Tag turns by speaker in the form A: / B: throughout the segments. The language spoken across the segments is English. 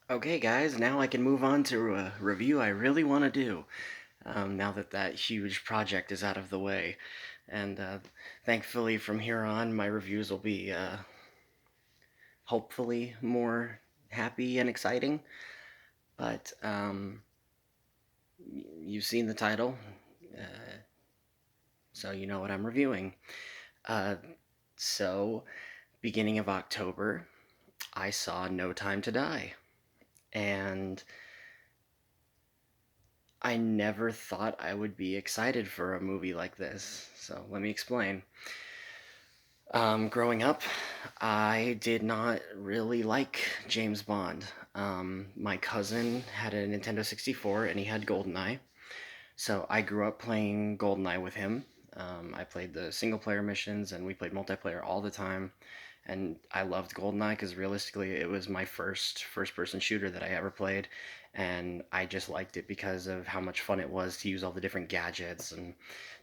A: Okay, guys, now I can move on to a review I really want to do. Now that that huge project is out of the way, and thankfully from here on, my reviews will be hopefully more happy and exciting. But you've seen the title, uh, so you know what I'm reviewing. Uh, so, beginning of October, I saw No Time to Die, and I never thought I would be excited for a movie like this. So let me explain. Growing up, I did not really like James Bond. My cousin had a Nintendo 64 and he had GoldenEye. So I grew up playing GoldenEye with him. I played the single player missions and we played multiplayer all the time. And I loved GoldenEye because realistically, it was my first person shooter that I ever played, and I just liked it because of how much fun it was to use all the different gadgets, and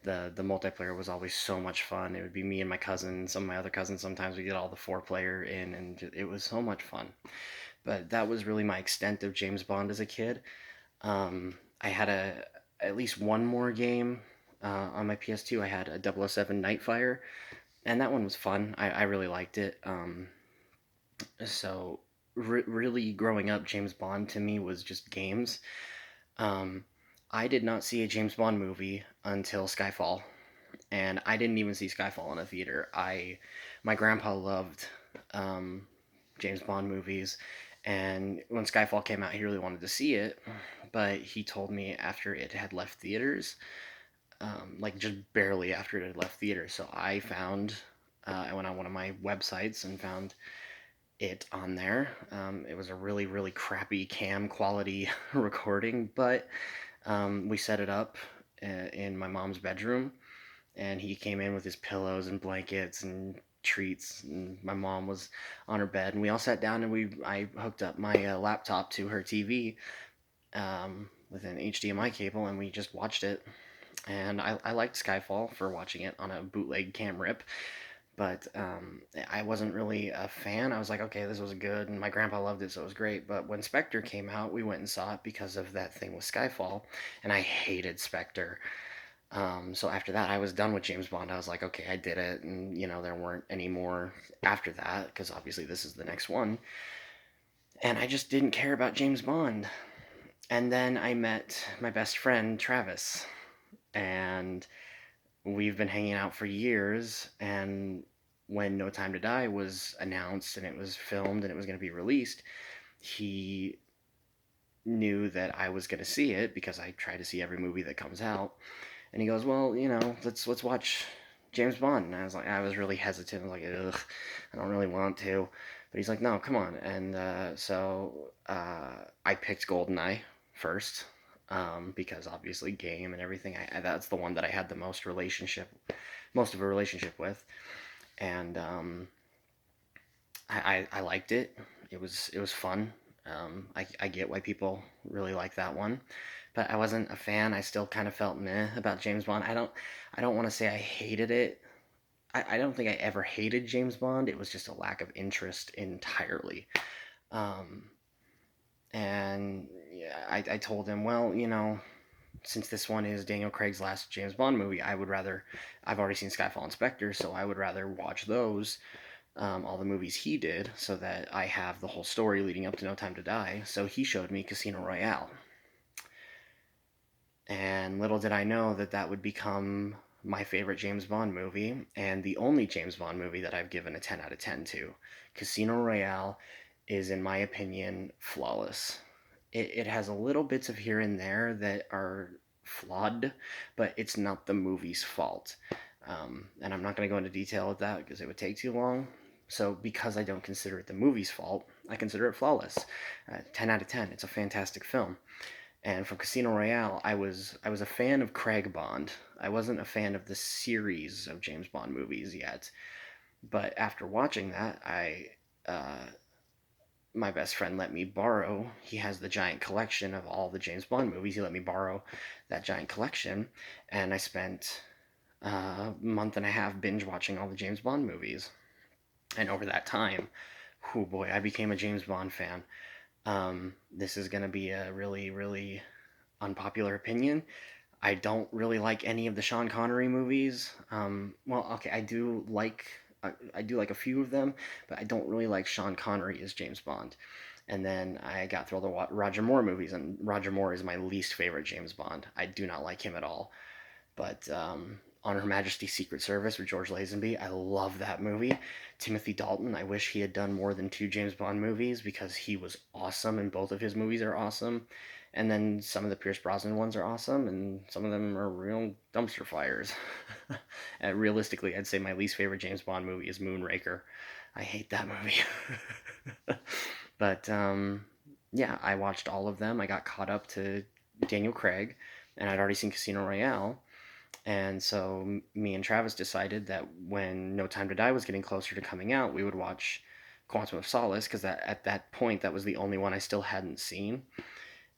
A: the multiplayer was always so much fun. It would be me and my cousin, some of my other cousins. Sometimes we get all the four-player in, and it was so much fun. But that was really my extent of James Bond as a kid. I had at least one more game on my PS2. I had a 007 Nightfire, and that one was fun. I really liked it. So really growing up, James Bond to me was just games. Um, I did not see a James Bond movie until Skyfall, and I didn't even see Skyfall in a theater. I My grandpa loved um, James Bond movies, and when Skyfall came out, he really wanted to see it, but he told me after it had left theaters, like just barely after it had left theaters. So I went on one of my websites and found it on there. It was a really crappy cam quality recording, but we set it up in my mom's bedroom, and he came in with his pillows and blankets and treats, and my mom was on her bed, and we all sat down and I hooked up my laptop to her TV with an HDMI cable, and we just watched it. And I liked Skyfall for watching it on a bootleg cam rip, but I wasn't really a fan. I was like, okay, this was good, and my grandpa loved it, so it was great. But when Spectre came out, we went and saw it because of that thing with Skyfall, and I hated Spectre. So after that, I was done with James Bond. I was like, okay, I did it, and there weren't any more after that because obviously this is the next one, and I just didn't care about James Bond. And then I met my best friend Travis, and we've been hanging out for years. And when No Time to Die was announced and it was filmed and it was going to be released, he knew that I was going to see it because I try to see every movie that comes out. And he goes, "Well, let's watch James Bond." And I was really hesitant. I was like, "Ugh, I don't really want to." But he's like, "No, come on." And I picked GoldenEye first because obviously game and everything. That's the one that I had the most of a relationship with, and I liked it. It was fun. I get why people really like that one, but I wasn't a fan. I still kind of felt meh about James Bond. I don't want to say I hated it. I don't think I ever hated James Bond. It was just a lack of interest entirely. Um, and yeah, I told him, well, since this one is Daniel Craig's last James Bond movie, I've already seen Skyfall and Spectre, so I would rather watch those, all the movies he did, so that I have the whole story leading up to No Time to Die. So he showed me Casino Royale. And little did I know that that would become my favorite James Bond movie, and the only James Bond movie that I've given a 10 out of 10 to. Casino Royale is, in my opinion, flawless. It has a little bits of here and there that are flawed, but it's not the movie's fault. And I'm not going to go into detail with that because it would take too long. So, because I don't consider it the movie's fault, I consider it flawless. 10 out of 10. It's a fantastic film. And from Casino Royale, I was a fan of Craig Bond. I wasn't a fan of the series of James Bond movies yet, but after watching that, I my best friend let me borrow. He has the giant collection of all the James Bond movies. He let me borrow that giant collection, and I spent a month and a half binge watching all the James Bond movies. And over that time, oh boy, I became a James Bond fan. This is going to be a really, really unpopular opinion. I don't really like any of the Sean Connery movies. Well, okay, I do like a few of them, but I don't really like Sean Connery as James Bond. And then I got through all the Roger Moore movies, and Roger Moore is my least favorite James Bond. I do not like him at all. But On Her Majesty's Secret Service with George Lazenby, I love that movie. Timothy Dalton, I wish he had done more than two James Bond movies because he was awesome, and both of his movies are awesome. And then some of the Pierce Brosnan ones are awesome, and some of them are real dumpster fires. And realistically, I'd say my least favorite James Bond movie is Moonraker. I hate that movie. But Yeah, I watched all of them. I got caught up to Daniel Craig, and I'd already seen Casino Royale. And so me and Travis decided that when No Time to Die was getting closer to coming out, we would watch Quantum of Solace because that at that point that was the only one I still hadn't seen.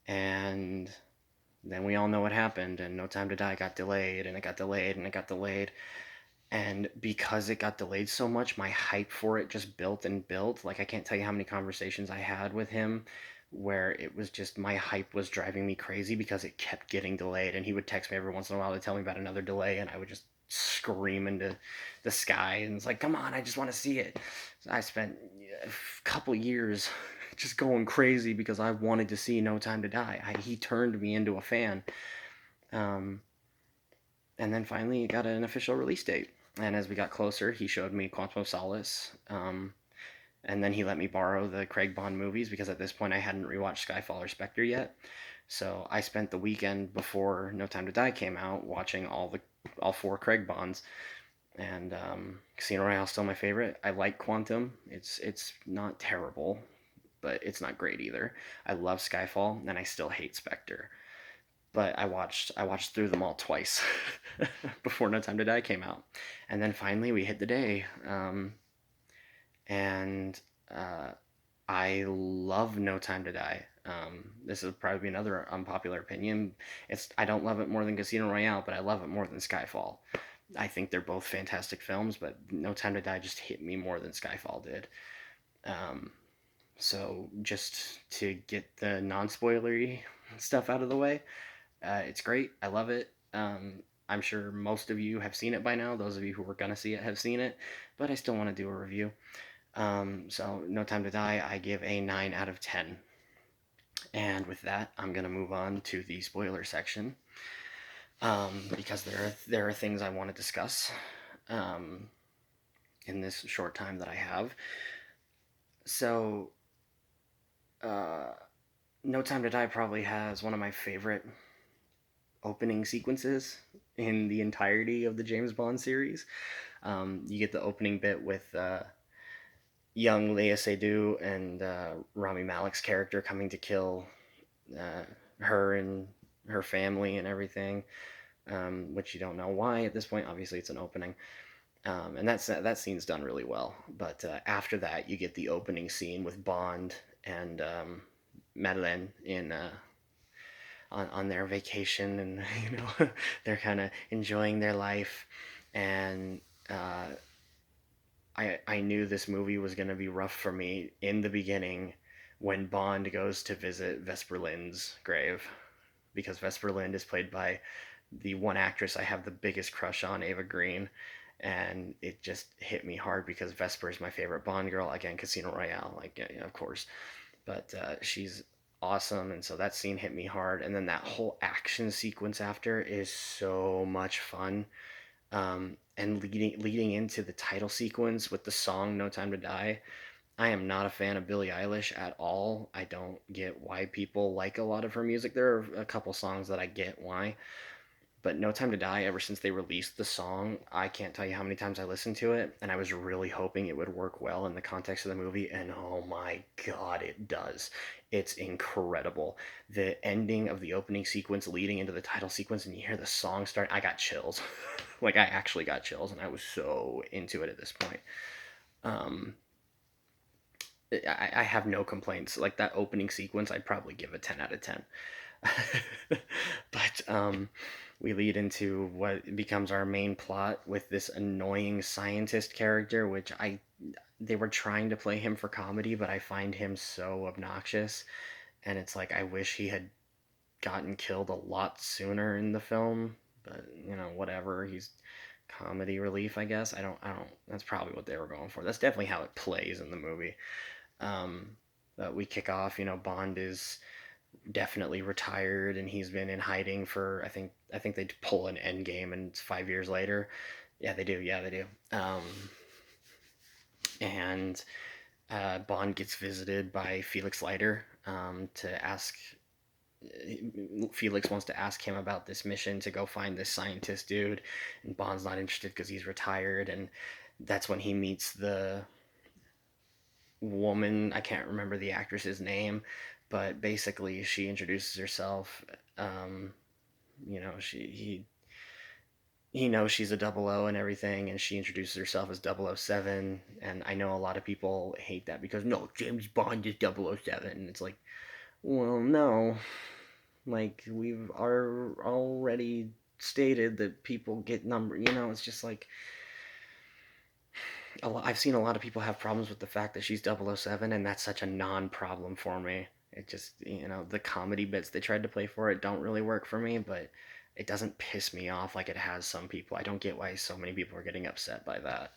A: And then we all know what happened, and No Time to Die got delayed, and it got delayed, and it got delayed. And because it got delayed so much, my hype for it just built and built. Like, I can't tell you how many conversations I had with him where it was just my hype was driving me crazy because it kept getting delayed. And he would text me every once in a while to tell me about another delay, and I would just scream into the sky. And it's like, come on, I just want to see it. So I spent a couple years just going crazy because I wanted to see No Time to Die. He turned me into a fan. Um, and then finally, it got an official release date. And as we got closer, he showed me Quantum of Solace. And then he let me borrow the Craig Bond movies because at this point I hadn't rewatched Skyfall or Spectre yet. So I spent the weekend before No Time to Die came out watching all four Craig Bonds. And Casino Royale is still my favorite. I like Quantum. It's not terrible, but it's not great either. I love Skyfall, and I still hate Spectre. But I watched through them all twice before No Time to Die came out, and then finally we hit the day, and uh, I love No Time to Die. This is probably another unpopular opinion. I don't love it more than Casino Royale, but I love it more than Skyfall. I think they're both fantastic films, but No Time to Die just hit me more than Skyfall did. Um, so just to get the non-spoilery stuff out of the way, it's great. I love it. I'm sure most of you have seen it by now. Those of you who were gonna see it have seen it, but I still want to do a review. So No Time to Die, I give a 9 out of 10. And with that, I'm gonna move on to the spoiler section because there are things I want to discuss um, in this short time that I have. So, uh, No Time to Die probably has one of my favorite opening sequences in the entirety of the James Bond series. You get the opening bit with young Léa Seydoux and Rami Malek's character coming to kill uh, her and her family and everything, which you don't know why at this point. Obviously, it's an opening. And that scene's done really well. But after that, you get the opening scene with Bond and Madeleine in on their vacation, and they're kind of enjoying their life, and uh, I knew this movie was going to be rough for me in the beginning when Bond goes to visit Vesper Lynd's grave, because Vesper Lynd is played by the one actress I have the biggest crush on, Ava Green, and it just hit me hard because Vesper is my favorite Bond girl. Again, Casino Royale, like, yeah, of course, but she's awesome, and so that scene hit me hard. And then that whole action sequence after is so much fun, and leading into the title sequence with the song "No Time to Die." I am not a fan of Billie Eilish at all. I don't get why people like a lot of her music. There are a couple songs that I get why, but No Time to Die, ever since they released the song, I can't tell you how many times I listened to it, and I was really hoping it would work well in the context of the movie, and oh my god, it does. It's incredible. The ending of the opening sequence leading into the title sequence, and you hear the song start, I got chills. Like, I actually got chills, and I was so into it at this point. Um, I have no complaints. Like, that opening sequence, I'd probably give a 10 out of 10. But we lead into what becomes our main plot with this annoying scientist character, which they were trying to play him for comedy, but I find him so obnoxious, and it's like I wish he had gotten killed a lot sooner in the film. But whatever. He's comedy relief, I guess. I don't. That's probably what they were going for. That's definitely how it plays in the movie. Um, but we kick off. Bond is definitely retired, and he's been in hiding for I think they pull an end game, and it's 5 years later. Yeah, they do. Yeah, they do. And Bond gets visited by Felix Leiter to ask. Felix wants to ask him about this mission to go find this scientist dude, and Bond's not interested because he's retired, and that's when he meets the woman. I can't remember the actress's name, but basically she introduces herself. Um, he knows she's a double O and everything, and she introduces herself as 007. And I know a lot of people hate that because no, James Bond is 007. And it's like, well, no, like we've already stated that people get number. It's just like I've seen a lot of people have problems with the fact that she's 007, and that's such a non-problem for me. It just, the comedy bits they tried to play for it don't really work for me, but it doesn't piss me off like it has some people. I don't get why so many people are getting upset by that.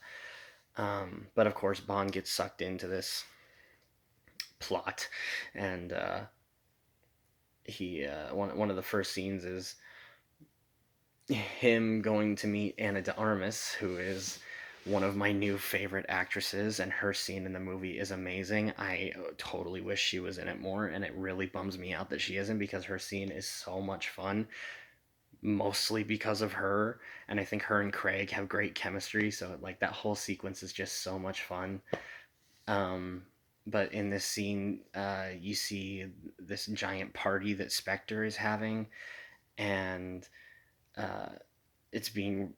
A: But of course, Bond gets sucked into this plot, and he one of the first scenes is him going to meet Anna de Armas, who is one of my new favorite actresses, and her scene in the movie is amazing. I totally wish she was in it more, and it really bums me out that she isn't because her scene is so much fun, mostly because of her. And I think her and Craig have great chemistry, so like that whole sequence is just so much fun. Um, but in this scene, you see this giant party that Spectre is having, and uh, it's being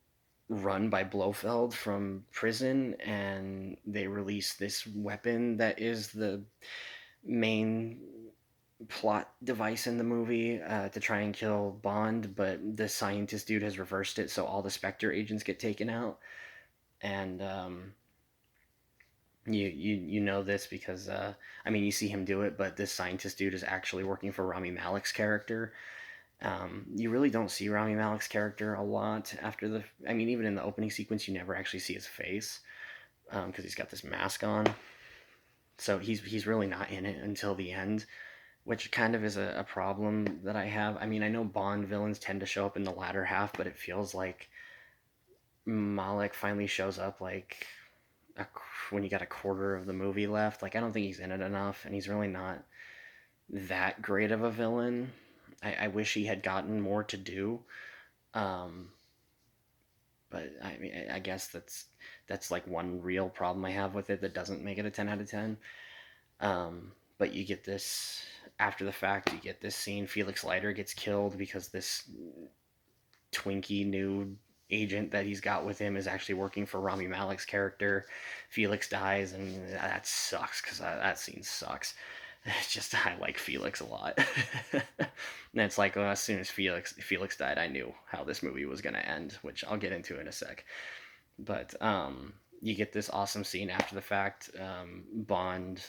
A: run by Blofeld from prison, and they release this weapon that is the main plot device in the movie to try and kill Bond, but the scientist dude has reversed it, so all the Spectre agents get taken out. And you know this because I mean you see him do it, but this scientist dude is actually working for Rami Malek's character. You really don't see Rami Malek's character a lot after the. I mean, even in the opening sequence, you never actually see his face because he's got this mask on. So he's really not in it until the end, which kind of is a problem that I have. I mean, I know Bond villains tend to show up in the latter half, but it feels like Malek finally shows up like a, when you got a quarter of the movie left. Like I don't think he's in it enough, and he's really not that great of a villain. I wish he had gotten more to do. Um, but I mean, I guess that's like one real problem I have with it that doesn't make it a 10 out of 10. But you get this after the fact. You get this scene. Felix Leiter gets killed because this Twinkie new agent that he's got with him is actually working for Rami Malek's character. Felix dies, and that sucks because that scene sucks. It's just I like Felix a lot. And it's like as soon as Felix died, I knew how this movie was gonna end, which I'll get into in a sec. But you get this awesome scene after the fact. Bond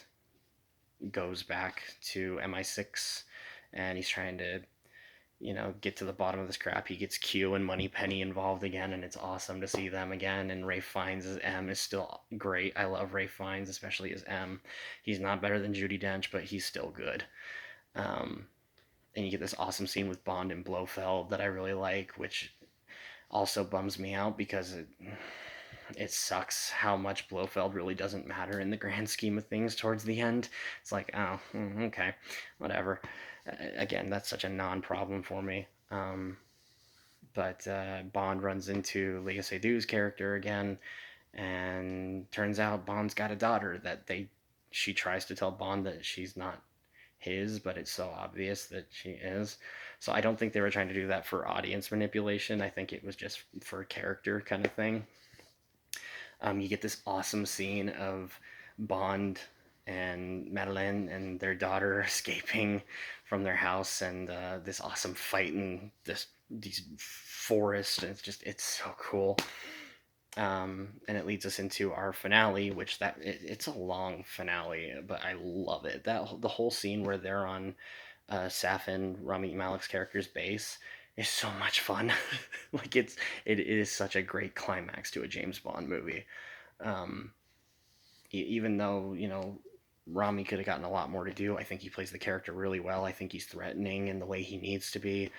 A: goes back to MI6, and he's trying to get to the bottom of this crap. He gets Q and Moneypenny involved again, and it's awesome to see them again. And Ralph Fiennes as M is still great. I love Ralph Fiennes, especially as M. He's not better than Judi Dench, but he's still good. Um, and you get this awesome scene with Bond and Blofeld that I really like, which also bums me out because it sucks how much Blofeld really doesn't matter in the grand scheme of things towards the end. It's like, oh, okay, whatever. Again, that's such a non-problem for me. But Bond runs into Léa Seydoux' character again, and turns out Bond's got a daughter that she tries to tell Bond that she's not his, but it's so obvious that she is. So I don't think they were trying to do that for audience manipulation. I think it was just for a character kind of thing. You get this awesome scene of Bond and Madeleine and their daughter escaping from their house, and this awesome fight in this these forests, and it's so cool. And it leads us into our finale, which it's a long finale, but I love it. That the whole scene where they're on Safin, Rami Malek's character's base is so much fun. Like it is such a great climax to a James Bond movie. Um, Even though Rami could have gotten a lot more to do, I think he plays the character really well. I think he's threatening in the way he needs to be,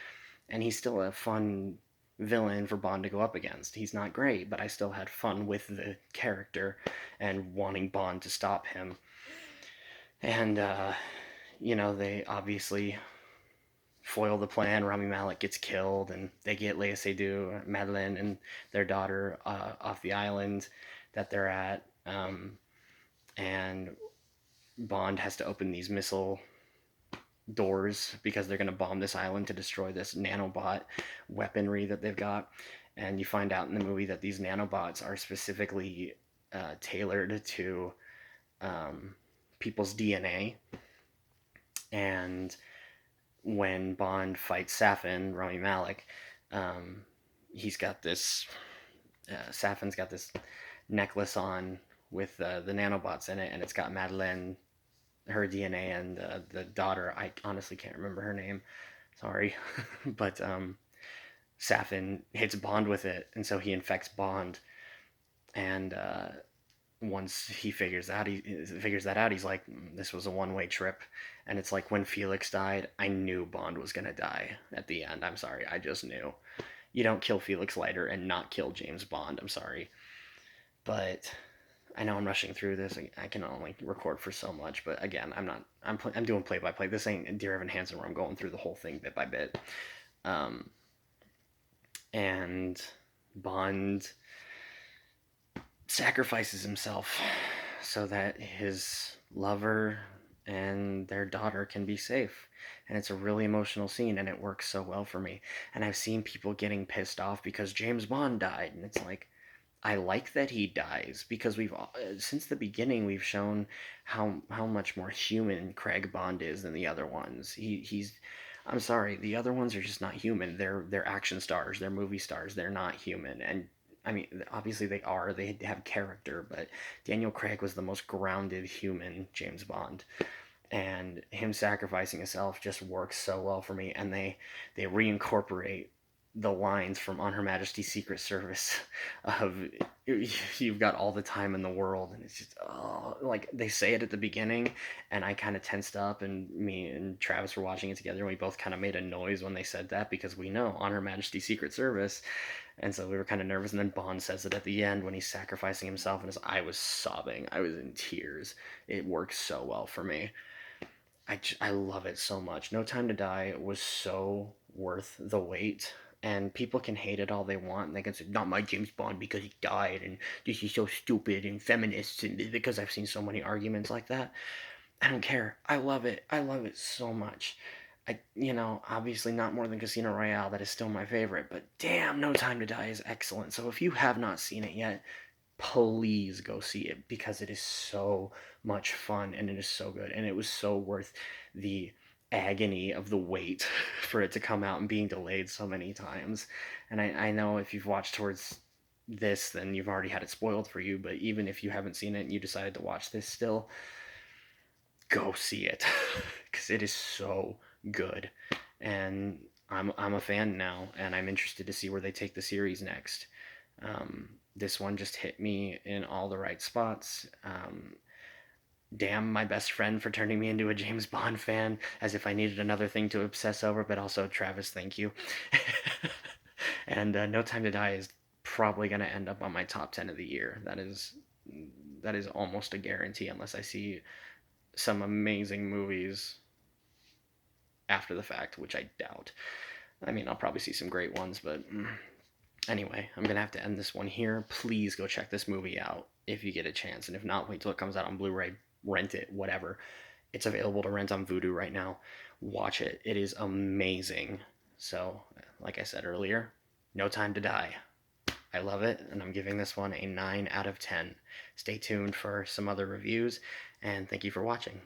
A: and he's still a fun villain for Bond to go up against. He's not great, but I still had fun with the character and wanting Bond to stop him. And they obviously foil the plan. Rami Malek gets killed, and they get Léa Seydoux, Madeleine, and their daughter off the island that they're at. And Bond has to open these missile doors because they're going to bomb this island to destroy this nanobot weaponry that they've got. And you find out in the movie that these nanobots are specifically tailored to people's DNA. And when Bond fights Safin, Rami Malek, he's got this. Safin's got this necklace on with the nanobots in it, and it's got Madeleine, her DNA, and the daughter. I honestly can't remember her name. Sorry, but Safin hits Bond with it, and so he infects Bond. And once he figures that out, he's like, "This was a one-way trip." And it's like when Felix died, I knew Bond was gonna die at the end. I'm sorry, I just knew. You don't kill Felix Leiter and not kill James Bond. I'm sorry, but I know I'm rushing through this. I can only record for so much, but again, I'm not. I'm doing play by play. This ain't Dear Evan Hansen where I'm going through the whole thing bit by bit. Um, and Bond sacrifices himself so that his lover and their daughter can be safe. And it's a really emotional scene, and it works so well for me. And I've seen people getting pissed off because James Bond died, and it's like, I like that he dies because we've since the beginning we've shown how much more human Craig Bond is than the other ones. He's I'm sorry, the other ones are just not human. They're action stars, they're movie stars. They're not human. And I mean, obviously they are. They have character, but Daniel Craig was the most grounded human James Bond, and him sacrificing himself just works so well for me. And they reincorporate the lines from On Her Majesty's Secret Service of "You've got all the time in the world," and it's just like they say it at the beginning, and I kind of tensed up, and me and Travis were watching it together, and we both kind of made a noise when they said that because we know On Her Majesty's Secret Service, and so we were kind of nervous. And then Bond says it at the end when he's sacrificing himself, and I was sobbing, I was in tears. It works so well for me. I love it so much. No Time to Die was so worth the wait. And people can hate it all they want. And they can say, not my James Bond because he died, and this is so stupid and feminist, and because I've seen so many arguments like that. I don't care. I love it. I love it so much. Obviously not more than Casino Royale. That is still my favorite. But damn, No Time to Die is excellent. So if you have not seen it yet, please go see it because it is so much fun and it is so good, and it was so worth the agony of the wait for it to come out and being delayed so many times. And I know if you've watched towards this, then you've already had it spoiled for you, but even if you haven't seen it and you decided to watch this still, go see it because it is so good. And I'm a fan now, and I'm interested to see where they take the series next. This one just hit me in all the right spots. Damn my best friend for turning me into a James Bond fan, as if I needed another thing to obsess over, but also Travis, thank you. And No Time to Die is probably going to end up on my top 10 of the year. That is almost a guarantee unless I see some amazing movies after the fact, which I doubt. I mean, I'll probably see some great ones, but anyway, I'm going to have to end this one here. Please go check this movie out if you get a chance. And if not, wait till it comes out on Blu-ray, rent it, whatever. It's available to rent on Vudu right now. Watch it. It is amazing. So, like I said earlier, No Time to Die. I love it, and I'm giving this one a 9 out of 10. Stay tuned for some other reviews, and thank you for watching.